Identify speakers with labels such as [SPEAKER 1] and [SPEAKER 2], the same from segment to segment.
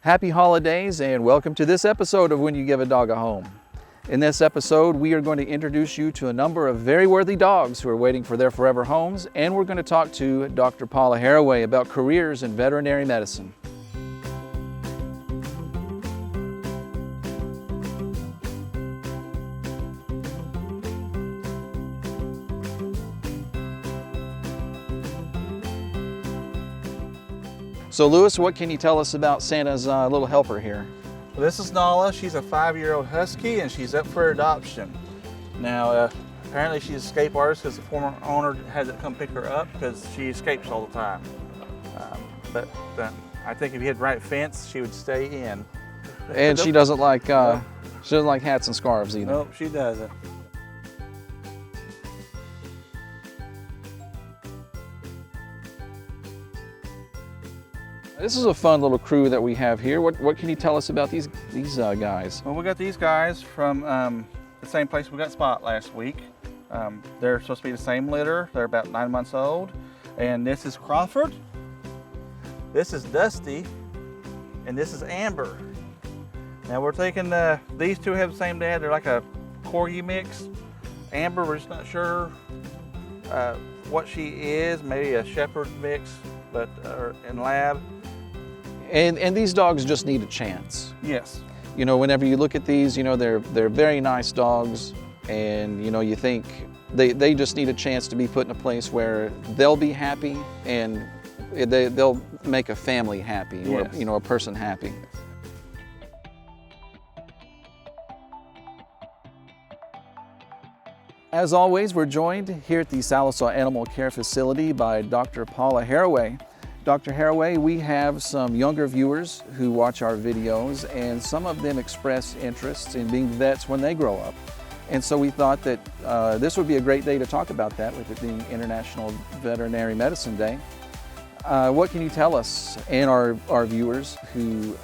[SPEAKER 1] Happy holidays and welcome to this episode of When You Give a Dog a Home. In this episode, we are going to introduce you to a number of very worthy dogs who are waiting for their forever homes, and we're going to talk to Dr. Paula Haraway about careers in veterinary medicine. So Lewis, what can you tell us about Santa's little helper here?
[SPEAKER 2] Well, this is Nala. She's a 5-year-old husky and she's up for adoption. Now, apparently she's an escape artist because the former owner had to come pick her up because she escapes all the time. But I think if you had the right fence, she would stay in.
[SPEAKER 1] And she doesn't like hats and scarves either.
[SPEAKER 2] Nope, she doesn't.
[SPEAKER 1] This is a fun little crew that we have here. What can you tell us about these guys?
[SPEAKER 2] Well, we got these guys from the same place we got Spot last week. They're supposed to be the same litter. They're about 9 months old. And this is Crawford. This is Dusty. And this is Amber. Now we're taking these two have the same dad. They're like a Corgi mix. Amber, we're just not sure what she is. Maybe a Shepherd mix, but in lab.
[SPEAKER 1] And these dogs just need a chance.
[SPEAKER 2] Yes.
[SPEAKER 1] You know, whenever you look at these, you know, they're very nice dogs, and you know, you think they just need a chance to be put in a place where they'll be happy and they'll make a family happy,
[SPEAKER 2] yes.
[SPEAKER 1] Or you know, a person happy. As always, we're joined here at the Sallisaw Animal Care Facility by Dr. Paula Haraway. Dr. Haraway, we have some younger viewers who watch our videos, and some of them express interest in being vets when they grow up. And so we thought that this would be a great day to talk about that, with it being International Veterinary Medicine Day. What can you tell us and our viewers who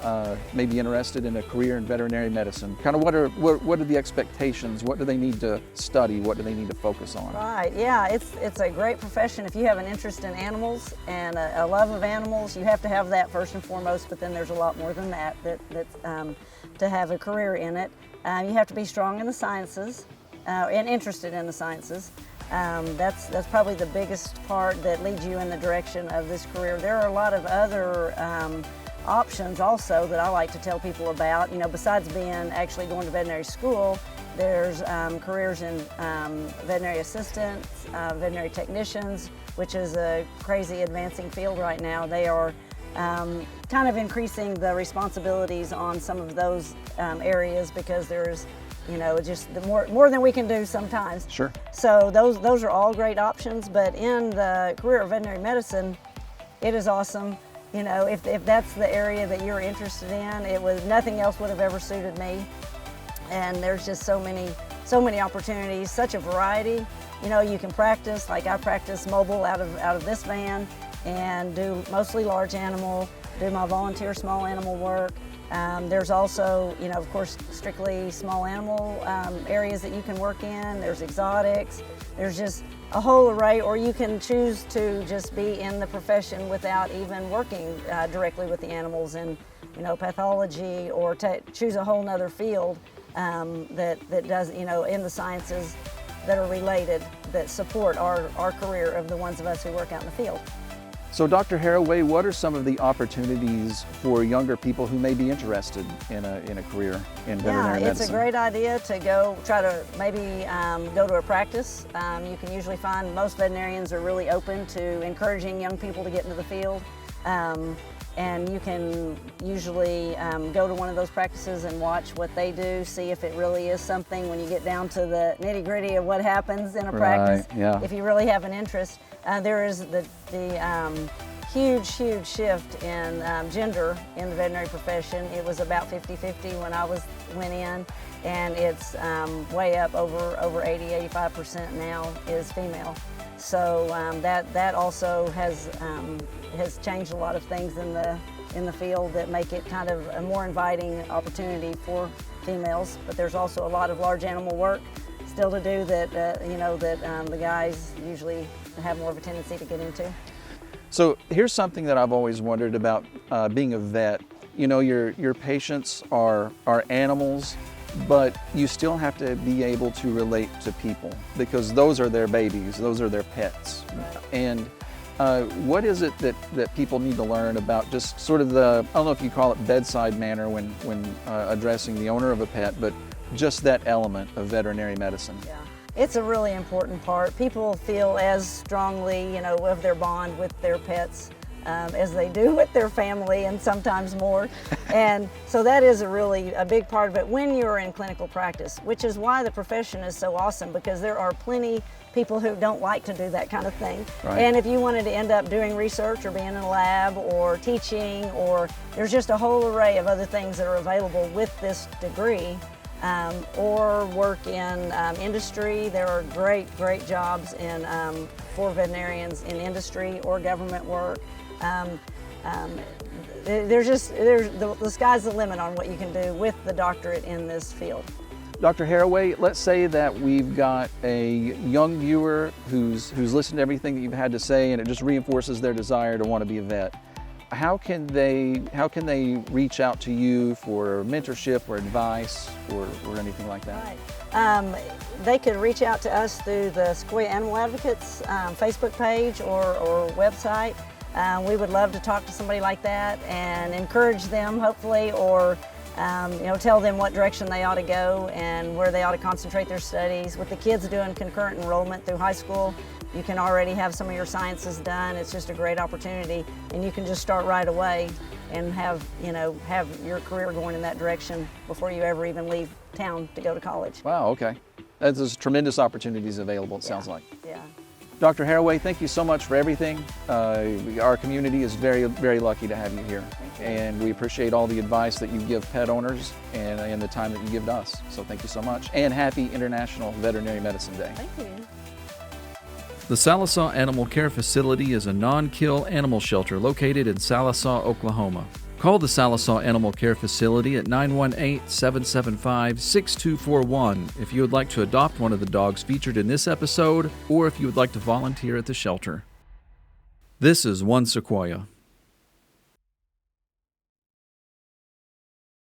[SPEAKER 1] may be interested in a career in veterinary medicine? Kind of what are the expectations? What do they need to study? What do they need to focus on?
[SPEAKER 3] Right, yeah, it's a great profession. If you have an interest in animals and a love of animals, you have to have that first and foremost, but then there's a lot more than that to have a career in it. You have to be strong in the sciences and interested in the sciences. That's probably the biggest part that leads you in the direction of this career. There are a lot of other options also that I like to tell people about. You know, besides actually going to veterinary school, there's careers in veterinary assistants, veterinary technicians, which is a crazy advancing field right now. They are kind of increasing the responsibilities on some of those areas because there's, you know, just more than we can do sometimes.
[SPEAKER 1] Sure. So
[SPEAKER 3] those are all great options, but in the career of veterinary medicine, it is awesome. You know, if that's the area that you're interested in, nothing else would have ever suited me. And there's just so many opportunities, such a variety. You know, you can practice, like I practice mobile out of this van and do mostly large animal, do my volunteer small animal work. There's also, you know, of course, strictly small animal areas that you can work in. There's exotics. There's just a whole array, or you can choose to just be in the profession without even working directly with the animals in, you know, pathology, or choose a whole nother field that does, you know, in the sciences that are related, that support our career of the ones of us who work out in the field.
[SPEAKER 1] So Dr. Haraway, what are some of the opportunities for younger people who may be interested in a career in veterinary medicine?
[SPEAKER 3] Yeah, it's a great idea to try to maybe go to a practice. You can usually find most veterinarians are really open to encouraging young people to get into the field. And you can usually go to one of those practices and watch what they do, see if it really is something when you get down to the nitty-gritty of what happens in a practice.
[SPEAKER 1] Yeah.
[SPEAKER 3] If you really have an interest. There is the huge shift in gender in the veterinary profession. It was about 50-50 when I went in, and it's way up over 80-85% now is female. So that also has changed a lot of things in the field that make it kind of a more inviting opportunity for females. But there's also a lot of large animal work still to do that the guys usually have more of a tendency to get into.
[SPEAKER 1] So here's something that I've always wondered about being a vet. you know, your patients are animals, but you still have to be able to relate to people because those are their babies, those are their pets. And what is it that people need to learn about just sort of the, I don't know if you call it bedside manner when addressing the owner of a pet, but just that element of veterinary medicine?
[SPEAKER 3] Yeah. It's a really important part. People feel as strongly, you know, of their bond with their pets as they do with their family, and sometimes more. And so that is a big part of it when you're in clinical practice, which is why the profession is so awesome, because there are plenty people who don't like to do that kind of thing.
[SPEAKER 1] Right.
[SPEAKER 3] And if you wanted to end up doing research or being in a lab or teaching, or there's just a whole array of other things that are available with this degree. Or work in industry. There are great jobs for veterinarians in industry or government work. The sky's the limit on what you can do with the doctorate in this field.
[SPEAKER 1] Dr. Haraway, let's say that we've got a young viewer who's listened to everything that you've had to say, and it just reinforces their desire to want to be a vet. How can they reach out to you for mentorship or advice or anything like that?
[SPEAKER 3] Right. They could reach out to us through the Sequoia Animal Advocates Facebook page or website. We would love to talk to somebody like that and encourage them, hopefully, or you know, tell them what direction they ought to go and where they ought to concentrate their studies. With the kids doing concurrent enrollment through high school, you can already have some of your sciences done. It's just a great opportunity, and you can just start right away and have your career going in that direction before you ever even leave town to go to college.
[SPEAKER 1] Wow, okay. There's tremendous opportunities available, it sounds like.
[SPEAKER 3] Yeah.
[SPEAKER 1] Dr. Haraway, thank you so much for everything. Our community is very, very lucky to have you here.
[SPEAKER 3] Thank you.
[SPEAKER 1] And we appreciate all the advice that you give pet owners and the time that you give to us. So thank you so much. And happy International Veterinary Medicine Day.
[SPEAKER 3] Thank you.
[SPEAKER 1] The Sallisaw Animal Care Facility is a non-kill animal shelter located in Sallisaw, Oklahoma. Call the Sallisaw Animal Care Facility at 918-775-6241 if you would like to adopt one of the dogs featured in this episode, or if you would like to volunteer at the shelter. This is One Sequoia.